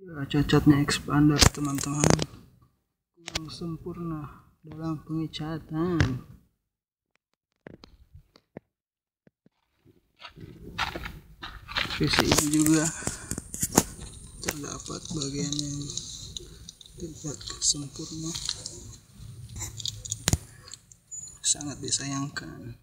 Cacatnya expander teman-teman, kurang sempurna dalam pengecatan. PC ini juga terdapat bagian yang tidak sempurna, sangat disayangkan.